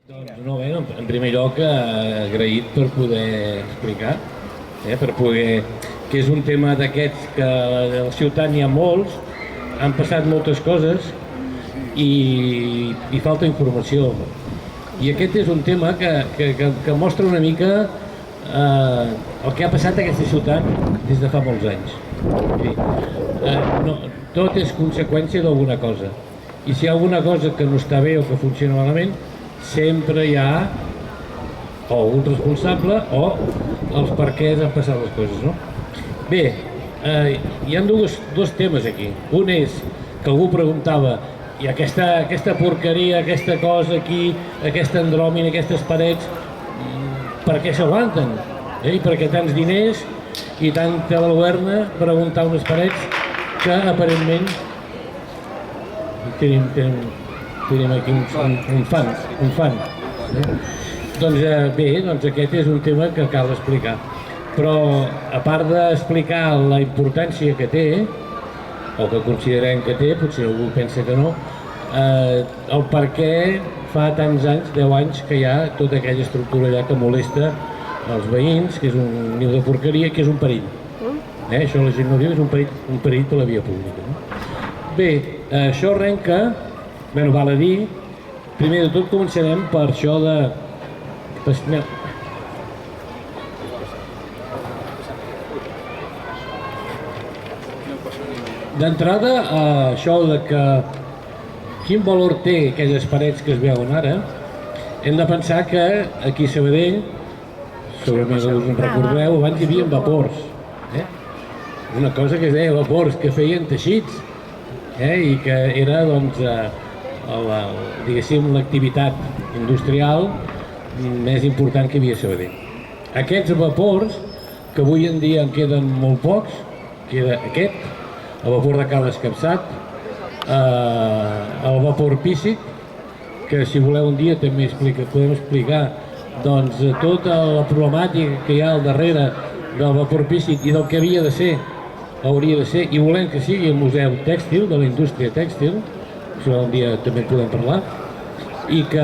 Doncs no, bé, en primer lloc agraït per poder explicar, per poder... que és un tema d'aquests que a la ciutat n'hi ha molts, han passat moltes coses i falta informació. I aquest és un tema que mostra una mica el que ha passat a aquesta ciutat des de fa molts anys. Tot és conseqüència d'alguna cosa. I si hi ha alguna cosa que no està bé o que funciona malament, sempre hi ha o un responsable o els per què han passat les coses, no? Bé, hi ha dos temes aquí. Un és que algú preguntava i aquesta porqueria, aquesta cosa aquí, aquesta andròmina, aquestes parets, per què s'aguanten? I per què tants diners i tanta baluerna per aguantar unes parets que aparentment tenim aquí un fan. Doncs bé, aquest és un tema que cal explicar. Però a part d'explicar la importància que té, o que considerem que té, potser algú pensa que no, el per què fa tants anys, 10 anys, que hi ha tota aquella estructura allà que molesta els veïns, que és un niu de porqueria, que és un perill. Això la gent no diu, és un perill per la via pública. Bé, això arrenca, val a dir, primer de tot començarem per això de... D'entrada, això de que quin valor té aquelles parets que es veuen ara, hem de pensar que aquí a Sabadell, segurament us en recordeu, abans hi havia vapors. Una cosa que es deia vapors, que feien teixits, i que era, doncs, diguéssim, l'activitat industrial més important que hi havia a Sabadell. Aquests vapors, que avui en dia en queden molt pocs, queda aquest, el vapor de Cal Escapçat, el vapor Píssic, que si voleu un dia també podem explicar doncs tota la problemàtica que hi ha al darrere del vapor Píssic i del que hauria de ser, i volem que sigui el museu tèxtil, de la indústria tèxtil, això un dia també podem parlar, i que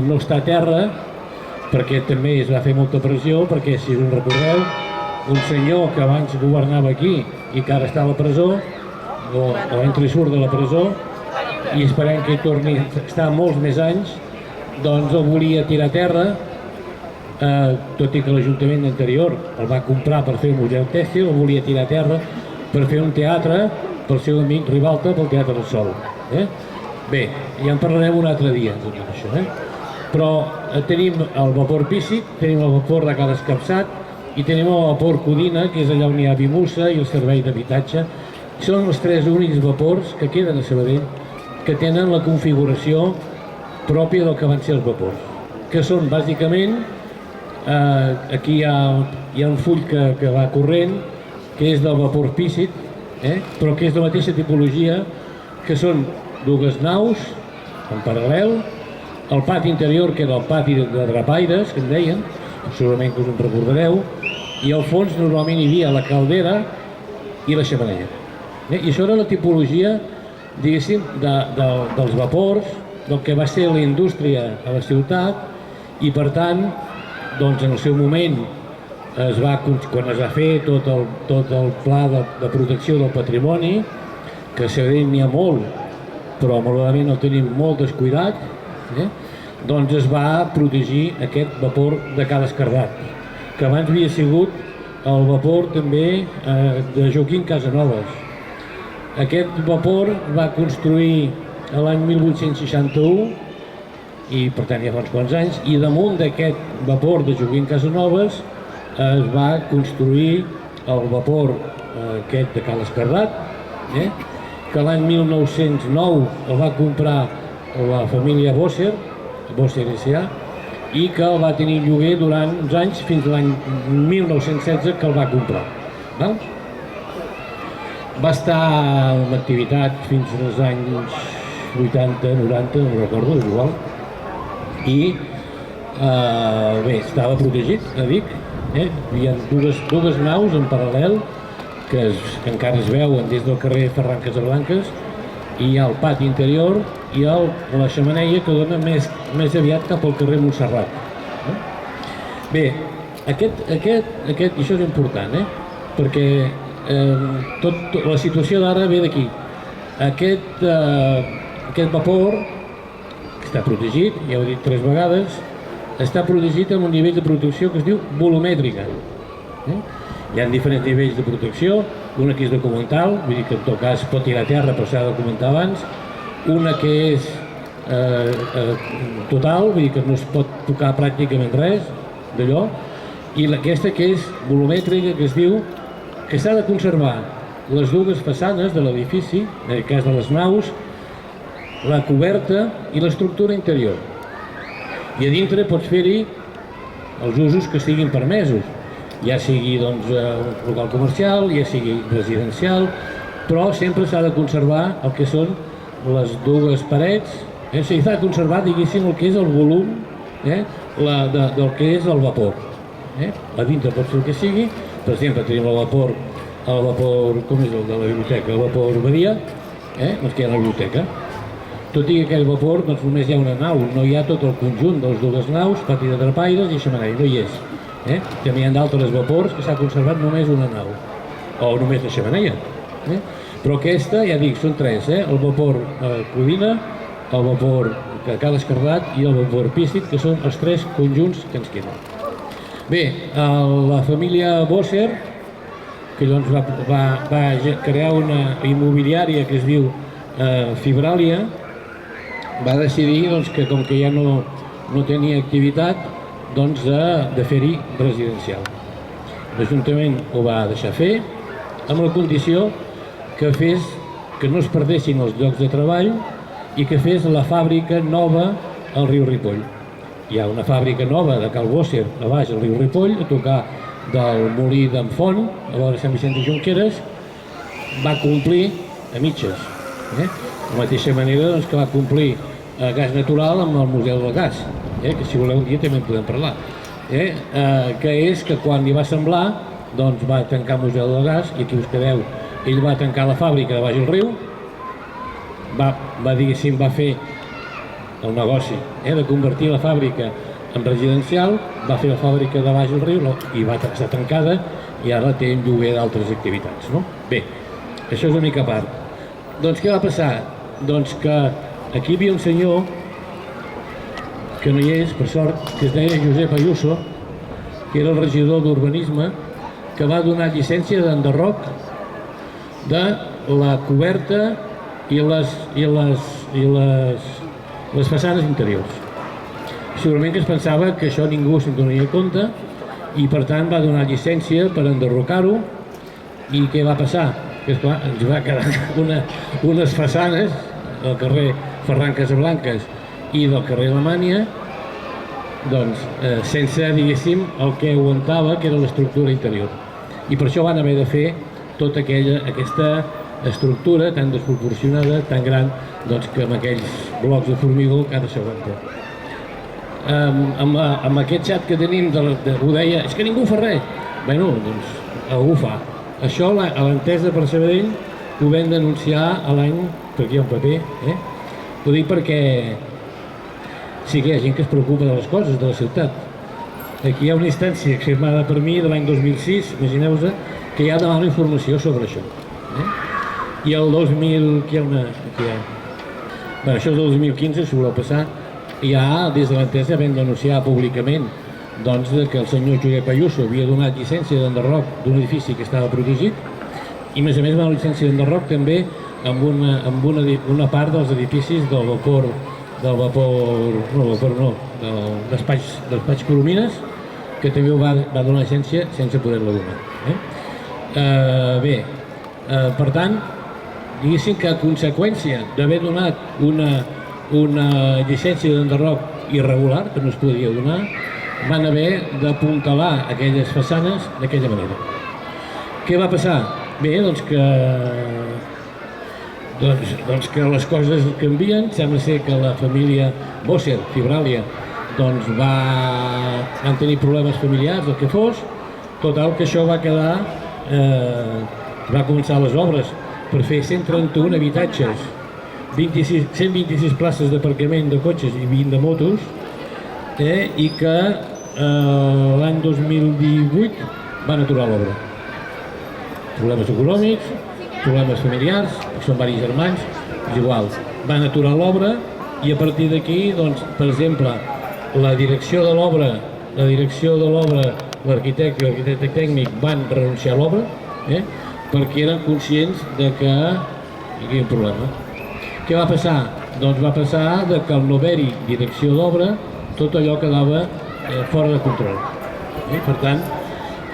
no està a terra, perquè també es va fer molta pressió, perquè si us recordeu, un senyor que abans governava aquí i que ara està a la presó, o entra i surt de la presó, i esperem que hi torni a estar molts més anys, doncs el volia tirar a terra, tot i que l'Ajuntament anterior el va comprar per fer un museu tèxtil, el volia tirar a terra per fer un teatre pel seu amic Ribalta, pel Teatre del Sol. Bé, ja en parlarem un altre dia de tot això. Però tenim el vapor Píssic, tenim el vapor de Cal Escapçat i tenim el vapor Codina, que és allà on hi ha Vimusa i el servei d'habitatge. Són els tres únics vapors que queden a Sabadell que tenen la configuració pròpia del que van ser els vapors, que són bàsicament, aquí hi ha un full que va corrent, que és del vapor Píssic, però que és de la mateixa tipologia, que són dues naus en paral·lel, el pati interior, que era el pati de drapaires, que en deien, segurament que us en recordareu, i al fons normalment hi havia la caldera i la xemeneia. I això era la tipologia, diguéssim, dels vapors, del que va ser la indústria a la ciutat, i per tant, doncs en el seu moment, quan es va fer tot el pla de protecció del patrimoni, que a Sabadell n'hi ha molt, però malauradament el tenim molt descuidat, doncs es va protegir aquest vapor de Cal Escardat, que abans havia sigut el vapor també de Joaquim Casanovas. Aquest vapor va construir l'any 1861, i per tant ja fa uns quants anys, i damunt d'aquest vapor de Joaquim Casanovas es va construir el vapor aquest de Cal Escardat, que l'any 1909 el va comprar la família Bosser S.A., i que el va tenir lloguer durant uns anys, fins l'any 1916 que el va comprar. Va estar en activitat fins als anys 80, 90, no recordo, és igual, i bé, estava protegit, dic, hi ha dues naus en paral·lel que encara es veuen des del carrer Ferran Casablanques, i hi ha el pati interior i la xemeneia que dona més aviat cap al carrer Montserrat. Bé, i això és important, perquè la situació d'ara ve d'aquí. Aquest vapor, que està protegit, ja ho he dit 3 vegades, està protegit amb un nivell de protecció que es diu volumètrica. Hi ha diferents nivells de protecció, una que és documental, vull dir que en tot cas pot tirar a terra però s'ha de documentar abans, una que és total, vull dir que no es pot tocar pràcticament res d'allò, i aquesta que és volumètrica, que es diu que s'ha de conservar les dues façanes de l'edifici, en el cas de les naus, la coberta i l'estructura interior. I a dintre pots fer-hi els usos que siguin permesos, ja sigui un local comercial, ja sigui residencial, però sempre s'ha de conservar el que són les dues parets, s'ha de conservar, diguéssim, el que és el volum del que és el vapor. A dintre pot ser el que sigui, per exemple, tenim el vapor, com és el de la biblioteca, el vapor Badia, doncs que hi ha la biblioteca. Tot i que aquell vapor només hi ha una nau, no hi ha tot el conjunt de les dues naus, pati de drapaires i xemeneia, no hi és. També hi ha d'altres vapors que s'ha conservat només una nau, o només la xemeneia. Però aquesta, ja dic, són 3, el vapor Codina, el vapor Cal Escardat i el vapor Pícit, que són els 3 conjunts que ens queden. Bé, la família Bosser, que va crear una immobiliària que es diu Fibràlia, va decidir que com que ja no tenia activitat, de fer-hi residencial. L'Ajuntament ho va deixar fer, amb la condició que no es perdessin els llocs de treball i que fes la fàbrica nova al riu Ripoll. Hi ha una fàbrica nova de Cal Bosser a baix al riu Ripoll, a tocar del molí d'en Font, a vora Sant Vicent de Junqueras, va complir a mitges. De la mateixa manera que va complir a Gas Natural amb el Museu del Gas, que si voleu un dia també en podem parlar. Que és que quan li va semblar, va tancar el Museu del Gas, i aquí us quedeu, ell va tancar la fàbrica de baix al riu, va fer el negoci de convertir la fàbrica en residencial, va fer la fàbrica de baix al riu i va estar tancada i ara té un lloguer d'altres activitats. Bé, això és una mica a part. Doncs què va passar? Doncs que aquí hi havia un senyor que no hi és, per sort, que es deia Josep Ayuso, que era el regidor d'Urbanisme, que va donar llicència d'enderroc de la coberta i les façanes interiors. Segurament que es pensava que això ningú se'n donaria compte i per tant va donar llicència per enderrocar-ho. I què va passar? Que esclar, ens va quedar unes façanes del carrer Ferran Casablanques i del carrer Alemanya sense, diguéssim, el que aguantava, que era l'estructura interior. I per això van haver de fer tota aquesta estructura tan desproporcionada, tan gran, que amb aquells blocs de formigó que ara s'aguanta. Amb aquest xat que tenim, ho deia, és que ningú fa res. Bé, doncs algú fa. Això, a l'Entesa per Sabadell, ho vam denunciar l'any, perquè hi ha un paper, ho dic perquè sí que hi ha gent que es preocupa de les coses de la ciutat. Aquí hi ha una instància firmada per mi de l'any 2006, imagineu-vos, que ja demana informació sobre això. I el 2000, aquí hi ha una... Bé, això és del 2015, si voleu passar, ja des de l'Entesa vam denunciar públicament que el senyor Josep Ayuso havia donat llicència d'enderroc d'un edifici que estava protegit i a més va donar llicència d'enderroc també amb una part dels edificis del despatx Coromines, que també ho va donar llicència sense poder-la donar. Bé, per tant, diguéssim que a conseqüència d'haver donat una llicència d'enderroc irregular, que no es podia donar, van haver d'apuntalar aquelles façanes d'aquella manera. Què va passar? Bé, doncs que les coses canvien, sembla ser que la família Bosser, Fibràlia, van tenir problemes familiars, el que fos, total que això va quedar, va començar les obres per fer 131 habitatges 126 places d'aparcament de cotxes i 20 de motos, i que l'any 2018 van aturar l'obra. Problemes econòmics, problemes familiars, són diversos germans, és igual. Van aturar l'obra i a partir d'aquí, doncs, per exemple, la direcció de l'obra, l'arquitecte i l'arquitecte tècnic van renunciar a l'obra, perquè eren conscients de que hi havia un problema. Què va passar? Doncs va passar que al no haver-hi direcció d'obra, tot allò quedava fora de control. Per tant,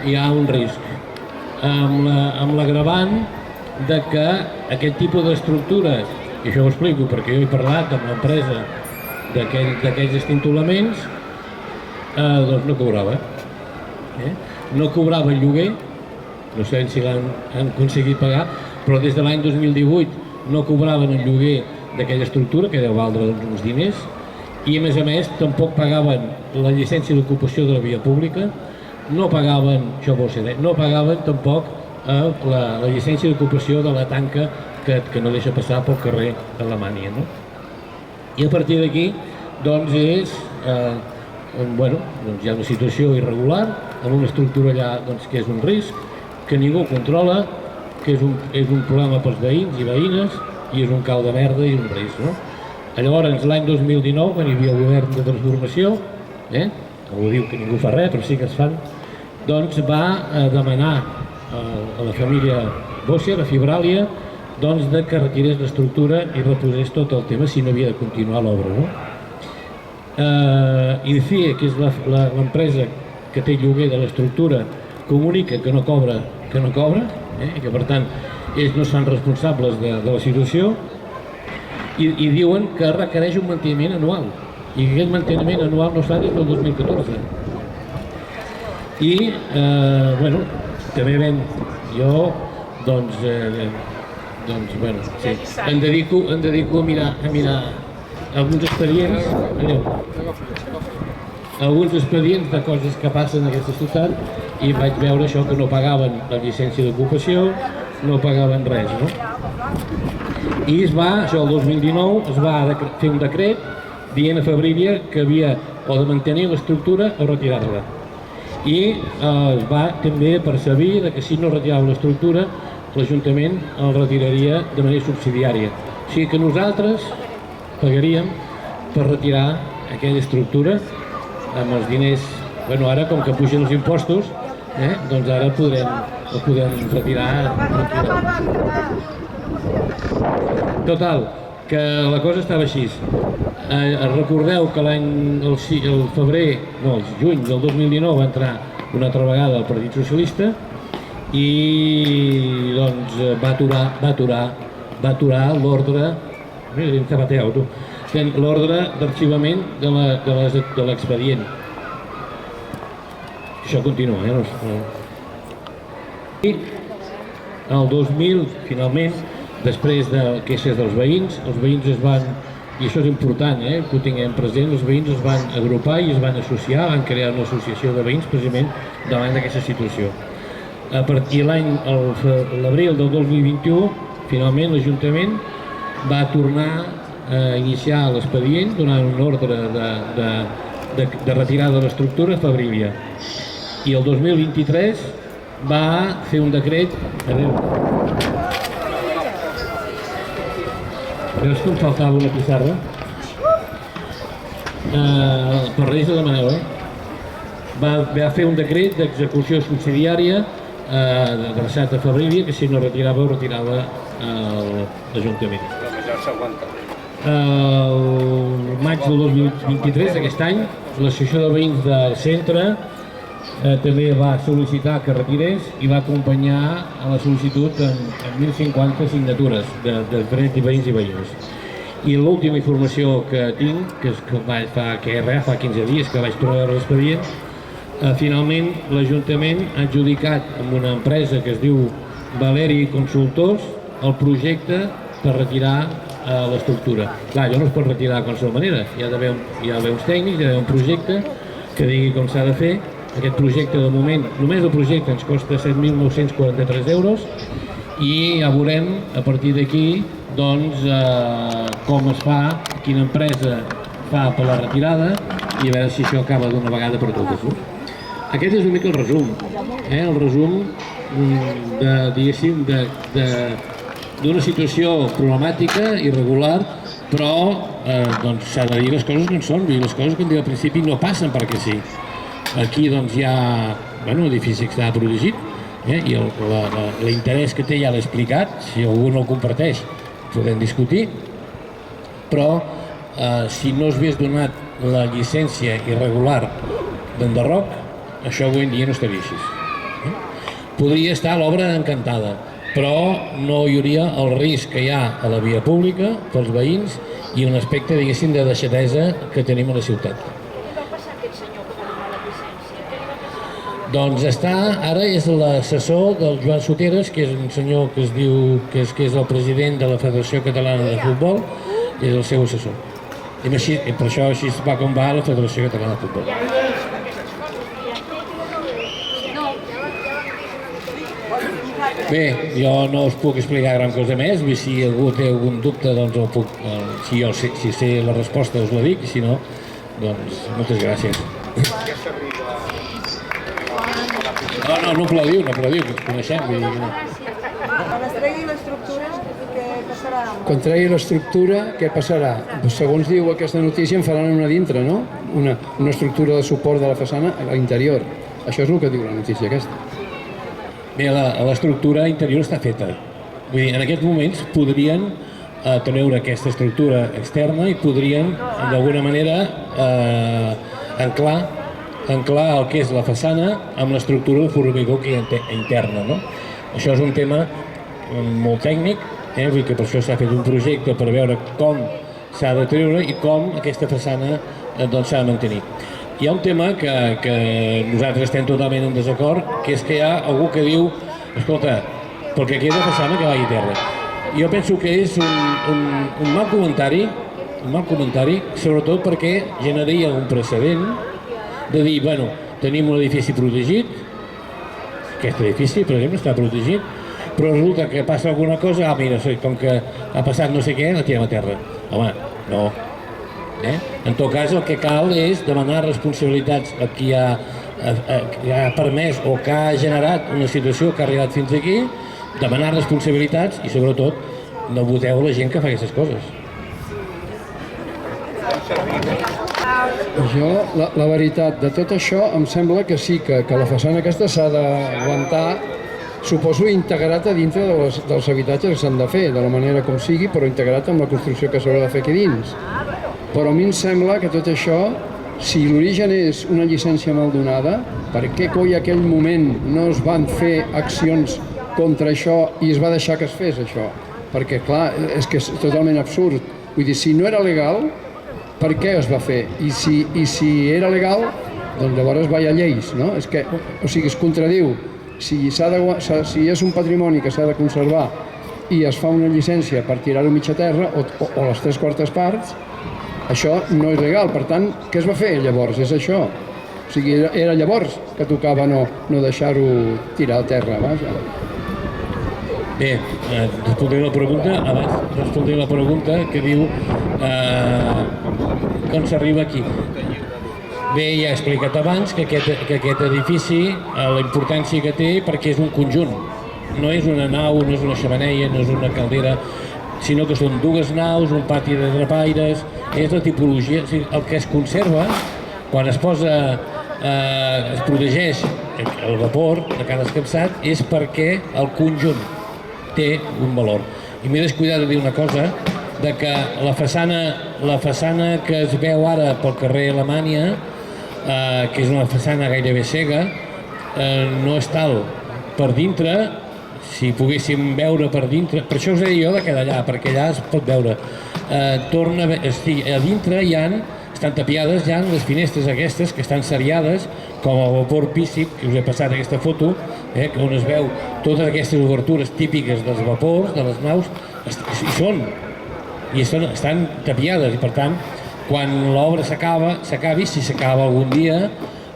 hi ha un risc. Amb l'agravant de que aquest tipus d'estructures, i això ho explico perquè jo he parlat amb l'empresa d'aquells estintolaments, doncs no cobrava. No cobrava el lloguer, no sabem si l'han aconseguit pagar, però des de l'any 2018 no cobraven el lloguer d'aquella estructura, que deu valdre uns diners, i a més tampoc pagaven la llicència d'ocupació de la via pública, no pagaven, això vol ser, no pagaven tampoc la llicència d'ocupació de la tanca que no deixa passar pel carrer d'Alemanya. I a partir d'aquí, doncs és, hi ha una situació irregular, amb una estructura allà que és un risc, que ningú controla, que és un problema pels veïns i veïnes, i és un cau de merda i un risc. Llavors, l'any 2019, quan hi havia el govern de transformació, algú diu que ningú fa res, però sí que es fan, doncs va demanar a la família Bòssia, la Fibràlia, que retirés l'estructura i reposés tot el tema si no havia de continuar l'obra. IDCIE, que és l'empresa que té lloguer de l'estructura, comunica que no cobra, i que per tant ells no són responsables de la situació, i diuen que requereix un manteniment anual, i que aquest manteniment anual no es fa des del 2014. I, també jo, em dedico a mirar alguns expedients de coses que passen en aquesta ciutat i vaig veure això, que no pagaven la llicència d'ocupació, no pagaven res. I això el 2019 es va fer un decret dient a Fabrília que havia o de mantenir l'estructura o retirar-la. I es va també percebre que si no retirava l'estructura, l'Ajuntament el retiraria de manera subsidiària. O sigui que nosaltres pagaríem per retirar aquella estructura amb els diners. Ara, com que pugen els impostos, doncs ara el podem retirar. Total, que la cosa estava així. Recordeu que el juny del 2019 va entrar una altra vegada al Partit Socialista i va aturar l'ordre d'arxivament de l'expedient. Això continua. I el 2000, finalment, després de queixes dels veïns, els veïns es van, i això és important que ho tinguem present, els veïns es van agrupar i es van associar, van crear una associació de veïns precisament davant d'aquesta situació. I l'abril del 2021, finalment l'Ajuntament va tornar a iniciar l'expedient donant un ordre de retirada de l'estructura a Fabrília. I el 2023 va fer un decret... Veus que em faltava una pissarra? Per Reis de demaneu, va fer un decret d'execució subsidiària adreçat a Fabrília, que si no retirava, ho retirava l'Ajuntament. El maig del 2023, aquest any, l'Associació de Veïns del Centre també va sol·licitar que retirés i va acompanyar a la sol·licitud amb 1.050 signatures de diferents veïns i veïnes. I l'última informació que tinc, que fa 15 dies que vaig trobar l'expedient, finalment l'Ajuntament ha adjudicat amb una empresa que es diu Valeri Consultors el projecte per retirar l'estructura. Clar, allò no es pot retirar de qualsevol manera, hi ha d'haver uns tècnics, hi ha d'haver un projecte que digui com s'ha de fer. Aquest projecte, de moment, només el projecte ens costa 7.943 euros i ja veurem a partir d'aquí com es fa, quina empresa fa per la retirada i a veure si això acaba d'una vegada per totes. Aquest és una mica el resum, el resum diguéssim d'una situació problemàtica, irregular, però s'ha de dir les coses com són, les coses que al principi no passen perquè sí. Aquí hi ha un edifici que està protegit i l'interès que té ja l'he explicat, si algú no el comparteix podem discutir, però si no s'hagués donat la llicència irregular d'enderroc, això avui en dia no estaria així. Podria estar l'obra encantada, però no hi hauria el risc que hi ha a la via pública pels veïns i un aspecte, diguéssim, de deixadesa que tenim a la ciutat. Què va passar aquest senyor que va donar la llicència? Doncs ara és l'assessor del Joan Soteres, que és un senyor que es diu que és el president de la Federació Catalana de Futbol, és el seu assessor. I per això així va com va la Federació Catalana de Futbol. Bé, jo no us puc explicar gran cosa més, si algú té algun dubte, doncs el puc, si sé la resposta us la dic, si no, doncs moltes gràcies. No aplaudiu, que ens coneixem. Quan es tregui l'estructura, què passarà? Quan tregui l'estructura, què passarà? Segons diu aquesta notícia, en faran una dintre, no? Una estructura de suport de la façana a l'interior. Això és el que diu la notícia aquesta. Bé, l'estructura interior està feta. Vull dir, en aquests moments podrien treure aquesta estructura externa i podrien, d'alguna manera, anclar el que és la façana amb l'estructura de formigó que hi ha interna. Això és un tema molt tècnic, vull dir que per això s'ha fet un projecte per veure com s'ha de treure i com aquesta façana s'ha de mantenir. Hi ha un tema que nosaltres estem totalment en desacord, que és que hi ha algú que diu, escolta, perquè queda façana que vagi a terra. Jo penso que és un mal comentari, sobretot perquè generaria un precedent de dir, bueno, tenim un edifici protegit, aquest edifici, per exemple, està protegit, però resulta que passa alguna cosa, mira, com que ha passat no sé què, la tirem a terra. Home, no. En tot cas, el que cal és demanar responsabilitats a qui ha permès o que ha generat una situació que ha arribat fins aquí, demanar responsabilitats i, sobretot, no voteu la gent que fa aquestes coses. Jo, la veritat, de tot això, em sembla que sí, que la façana aquesta s'ha d'aguantar, suposo integrat a dintre dels habitatges que s'han de fer, de la manera com sigui, però integrat amb la construcció que s'haurà de fer aquí dins. Però a mi em sembla que tot això, si l'origen és una llicència mal donada, per què coi aquell moment no es van fer accions contra això i es va deixar que es fes això? Perquè, clar, és que és totalment absurd. Vull dir, si no era legal, per què es va fer? I si era legal, doncs llavors va a lleis, no? És que, o sigui, es contradiu. Si és un patrimoni que s'ha de conservar i es fa una llicència per tirar-ho mitja terra o les 3/4 parts, això no és legal. Per tant, què es va fer llavors? És això. O sigui, era llavors que tocava no deixar-ho tirar a terra. Bé, respondré la pregunta que diu com s'arriba aquí. Bé, ja he explicat abans que aquest edifici, la importància que té perquè és un conjunt. No és una nau, no és una xemeneia, no és una caldera, sinó que són dues naus, un pati de drapaires, és la tipologia, el que es conserva quan es protegeix el vapor de cada escapçat és perquè el conjunt té un valor. I m'he descuidat de dir una cosa, de que la façana que es veu ara pel carrer Alemanya, que és una façana gairebé cega, no és tal. Per dintre, si poguéssim veure per dintre, per això us deia jo de quedar allà, perquè allà es pot veure, a dintre estan tapiades ja les finestres aquestes que estan seriades, com el vapor píssic, que us he passat aquesta foto, on es veu totes aquestes obertures típiques dels vapors, de les naus, estan tapiades, i per tant, quan l'obra s'acabi, si s'acaba algun dia,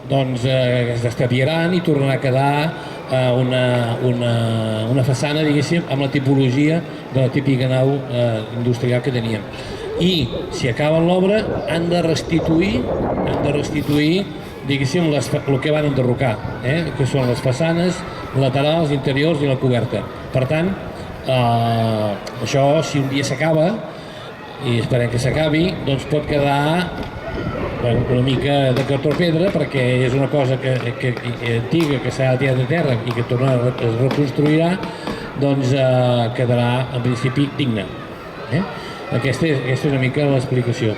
doncs es destapiaran i tornarà a quedar una façana, diguéssim, amb la tipologia de la típica nau industrial que teníem. I si acaben l'obra han de restituir diguéssim, el que van enderrocar, que són les façanes laterals, interiors i la coberta. Per tant, això, si un dia s'acaba, i esperem que s'acabi, doncs pot quedar una mica de cartó pedra, perquè és una cosa antiga, que s'ha tirat de terra i que es reconstruirà, doncs quedarà en principi digne. Aquesta és una mica l'explicació.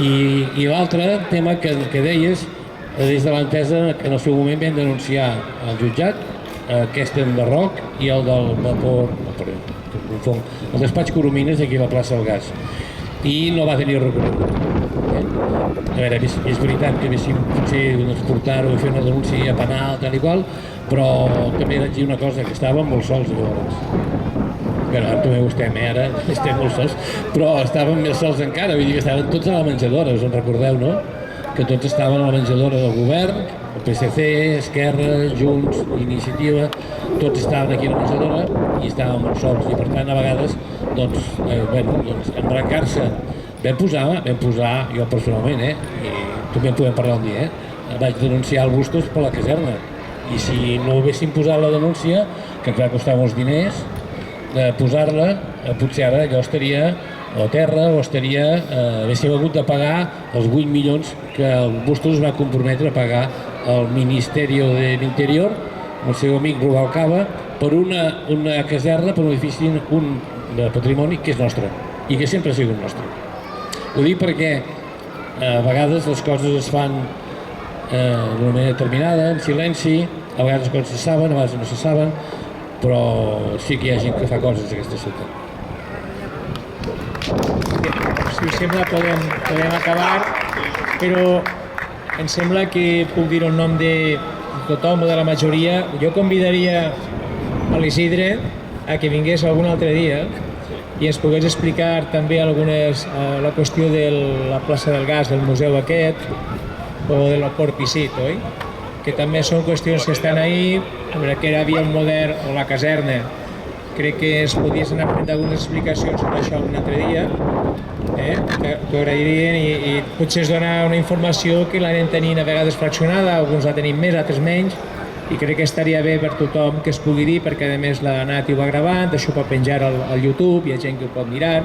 I l'altre tema que deies, des de l'entesa que en el seu moment vam denunciar al jutjat, aquest enderroc i el del vapor, el despatx Coromines aquí a la plaça del Gas, i no va tenir recorregut. A veure, és veritat que haguéssim potser portar-ho i fer una denúncia penal, tal i qual, però també vaig dir una cosa, que estàvem molt sols llavors. Bueno, ara també ho estem, ara estem molt sols, però estàvem més sols encara, vull dir que estaven tots a la menjadora, us en recordeu, no? Que tots estaven a la menjadora del govern, el PSC, Esquerra, Junts, Iniciativa, tots estaven aquí a la menjadora i estàvem molt sols, i per tant a vegades, doncs, embrancar-se. Vam posar, jo personalment, i també en podem parlar un dia, vaig denunciar el Bustos per la caserna, i si no haguéssim posat la denúncia, que clar costava uns diners, posar-la, potser ara allò estaria a terra o haguéssim hagut de pagar els 8 milions que el Bustos va comprometre a pagar al Ministeri de l'Interior, el seu amic Rubalcaba, per una caserna, per un edifici de patrimoni que és nostre i que sempre ha sigut nostre. Ho dic perquè a vegades les coses es fan d'una manera determinada, en silenci, a vegades les coses se saben, a vegades no se saben, però sí que hi ha gent que fa coses a aquesta ciutat. Si us sembla podem acabar, però em sembla que puc dir el nom de tothom o de la majoria. Jo convidaria a l'Isidre a que vingués algun altre dia i ens pogués explicar també la qüestió de la plaça del Gas, del museu aquest, o de l'Port Pissit, oi? Que també són qüestions que estan ahí, que hi havia un model, o la caserna. Crec que es podien aprendre algunes explicacions sobre això un altre dia, t'ho agrairien, i potser es dona una informació que l'anem tenint a vegades fraccionada, alguns la tenim més, altres menys, i crec que estaria bé per tothom que es pugui dir, perquè a més la Nati ho va gravant, això ho pot penjar al YouTube, hi ha gent que ho pot mirar,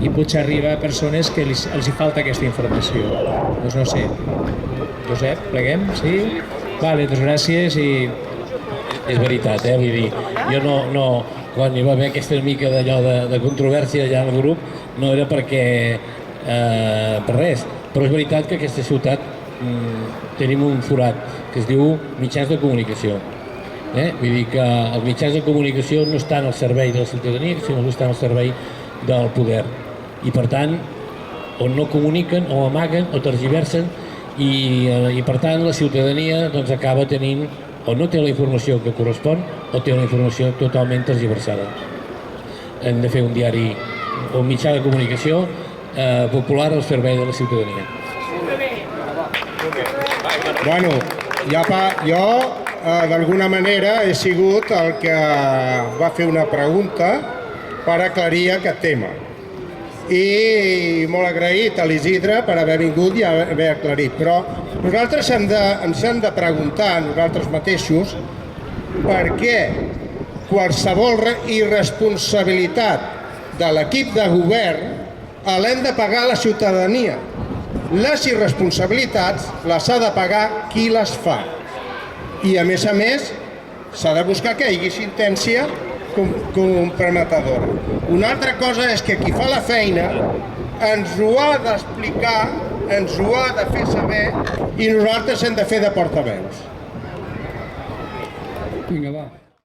i potser arriba a persones que els hi falta aquesta informació. Doncs no sé, Josep, pleguem? Sí? Vale, doncs gràcies i... És veritat, vull dir, jo no, quan hi va haver aquesta mica d'allò de controvèrsia allà al grup, no era perquè per res, però és veritat que aquesta ciutat tenim un forat que es diu mitjans de comunicació. Vull dir que els mitjans de comunicació no estan al servei de la ciutadania, sinó que estan al servei del poder. I per tant, o no comuniquen, o amaguen, o tergiversen, i per tant la ciutadania acaba tenint, o no té la informació que correspon, o té una informació totalment tergiversada. Hem de fer un diari, un mitjà de comunicació popular al servei de la ciutadania. Bueno, jo d'alguna manera he sigut el que va fer una pregunta per aclarir aquest tema. I molt agraït a l'Isidre per haver vingut i haver aclarit. Però nosaltres ens hem de preguntar, nosaltres mateixos, per què qualsevol irresponsabilitat de l'equip de govern l'hem de pagar a la ciutadania. Les irresponsabilitats les ha de pagar qui les fa. I a més, s'ha de buscar que hi hagi sentència comprometedora. Una altra cosa és que qui fa la feina ens ho ha d'explicar, ens ho ha de fer saber i nosaltres hem de fer de portaveus. Vinga, va.